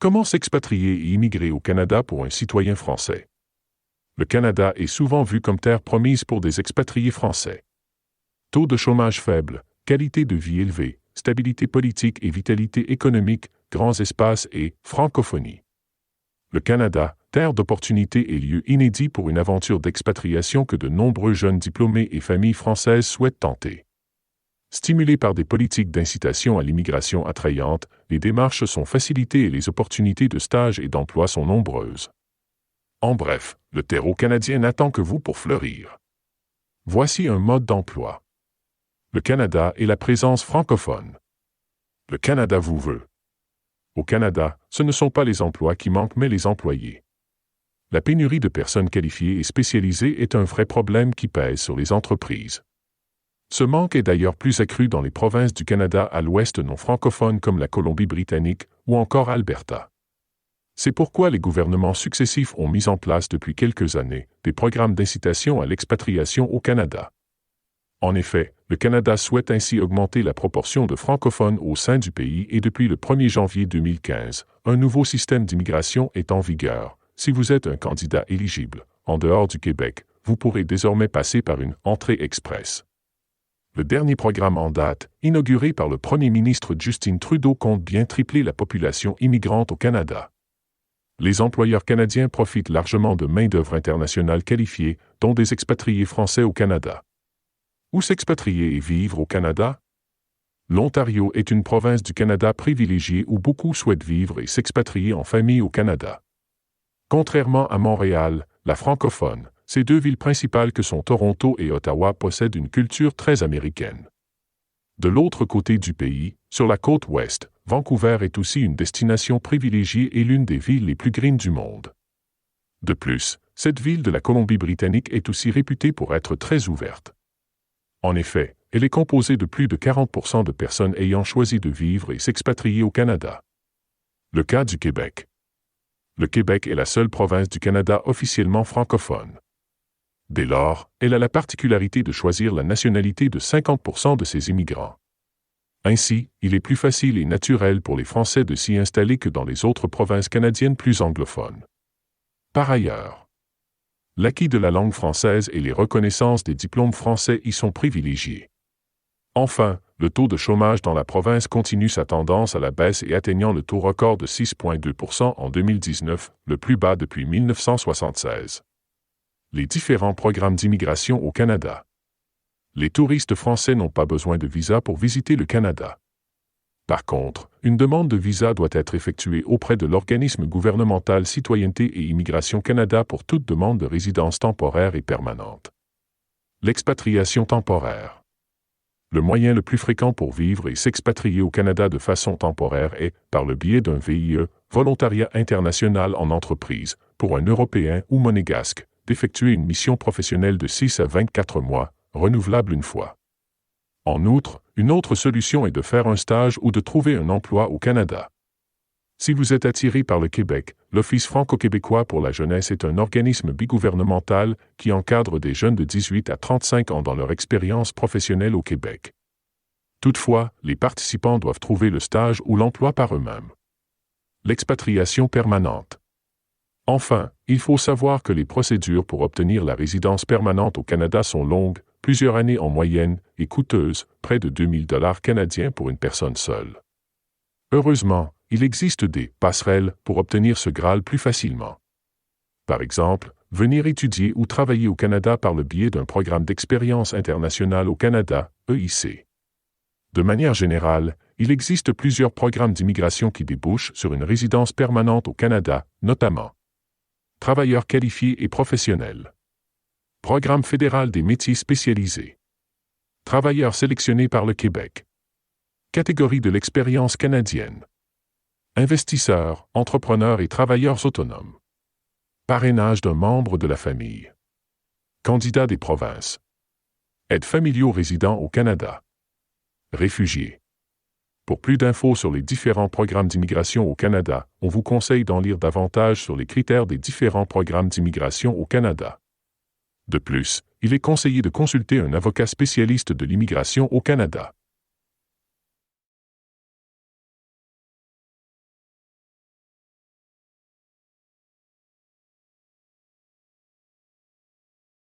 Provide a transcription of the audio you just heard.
Comment s'expatrier et immigrer au Canada pour un citoyen français? Le Canada est souvent vu comme terre promise pour des expatriés français. Taux de chômage faible, qualité de vie élevée, stabilité politique et vitalité économique, grands espaces et francophonie. Le Canada, terre d'opportunités et lieu inédit pour une aventure d'expatriation que de nombreux jeunes diplômés et familles françaises souhaitent tenter. Stimulés par des politiques d'incitation à l'immigration attrayantes, les démarches sont facilitées et les opportunités de stage et d'emploi sont nombreuses. En bref, le terreau canadien n'attend que vous pour fleurir. Voici un mode d'emploi. Le Canada et la présence francophone. Le Canada vous veut. Au Canada, ce ne sont pas les emplois qui manquent mais les employés. La pénurie de personnes qualifiées et spécialisées est un vrai problème qui pèse sur les entreprises. Ce manque est d'ailleurs plus accru dans les provinces du Canada à l'ouest non francophone comme la Colombie-Britannique ou encore Alberta. C'est pourquoi les gouvernements successifs ont mis en place depuis quelques années des programmes d'incitation à l'expatriation au Canada. En effet, le Canada souhaite ainsi augmenter la proportion de francophones au sein du pays et depuis le 1er janvier 2015, un nouveau système d'immigration est en vigueur. Si vous êtes un candidat éligible, en dehors du Québec, vous pourrez désormais passer par une entrée express. Le dernier programme en date, inauguré par le premier ministre Justin Trudeau, compte bien tripler la population immigrante au Canada. Les employeurs canadiens profitent largement de main-d'œuvre internationale qualifiée, dont des expatriés français au Canada. Où s'expatrier et vivre au Canada? L'Ontario est une province du Canada privilégiée où beaucoup souhaitent vivre et s'expatrier en famille au Canada. Contrairement à Montréal, la francophone, ces deux villes principales que sont Toronto et Ottawa possèdent une culture très américaine. De l'autre côté du pays, sur la côte ouest, Vancouver est aussi une destination privilégiée et l'une des villes les plus green du monde. De plus, cette ville de la Colombie-Britannique est aussi réputée pour être très ouverte. En effet, elle est composée de plus de 40% de personnes ayant choisi de vivre et s'expatrier au Canada. Le cas du Québec. Le Québec est la seule province du Canada officiellement francophone. Dès lors, elle a la particularité de choisir la nationalité de 50% de ses immigrants. Ainsi, il est plus facile et naturel pour les Français de s'y installer que dans les autres provinces canadiennes plus anglophones. Par ailleurs, l'acquis de la langue française et les reconnaissances des diplômes français y sont privilégiés. Enfin, le taux de chômage dans la province continue sa tendance à la baisse et atteignant le taux record de 6,2% en 2019, le plus bas depuis 1976. Les différents programmes d'immigration au Canada. Les touristes français n'ont pas besoin de visa pour visiter le Canada. Par contre, une demande de visa doit être effectuée auprès de l'organisme gouvernemental Citoyenneté et Immigration Canada pour toute demande de résidence temporaire et permanente. L'expatriation temporaire. Le moyen le plus fréquent pour vivre et s'expatrier au Canada de façon temporaire est, par le biais d'un VIE, volontariat international en entreprise, pour un Européen ou monégasque, d'effectuer une mission professionnelle de 6 à 24 mois, renouvelable une fois. En outre, une autre solution est de faire un stage ou de trouver un emploi au Canada. Si vous êtes attiré par le Québec, l'Office franco-québécois pour la jeunesse est un organisme bigouvernemental qui encadre des jeunes de 18 à 35 ans dans leur expérience professionnelle au Québec. Toutefois, les participants doivent trouver le stage ou l'emploi par eux-mêmes. L'expatriation permanente. Enfin, il faut savoir que les procédures pour obtenir la résidence permanente au Canada sont longues, plusieurs années en moyenne, et coûteuses, près de 2000 $ canadiens pour une personne seule. Heureusement, il existe des passerelles pour obtenir ce Graal plus facilement. Par exemple, venir étudier ou travailler au Canada par le biais d'un programme d'expérience internationale au Canada, EIC. De manière générale, il existe plusieurs programmes d'immigration qui débouchent sur une résidence permanente au Canada, notamment travailleurs qualifiés et professionnels. Programme fédéral des métiers spécialisés. Travailleurs sélectionnés par le Québec. Catégorie de l'expérience canadienne. Investisseurs, entrepreneurs et travailleurs autonomes. Parrainage d'un membre de la famille. Candidats des provinces. Aides familiaux résidents au Canada. Réfugiés. Pour plus d'infos sur les différents programmes d'immigration au Canada, on vous conseille d'en lire davantage sur les critères des différents programmes d'immigration au Canada. De plus, il est conseillé de consulter un avocat spécialiste de l'immigration au Canada.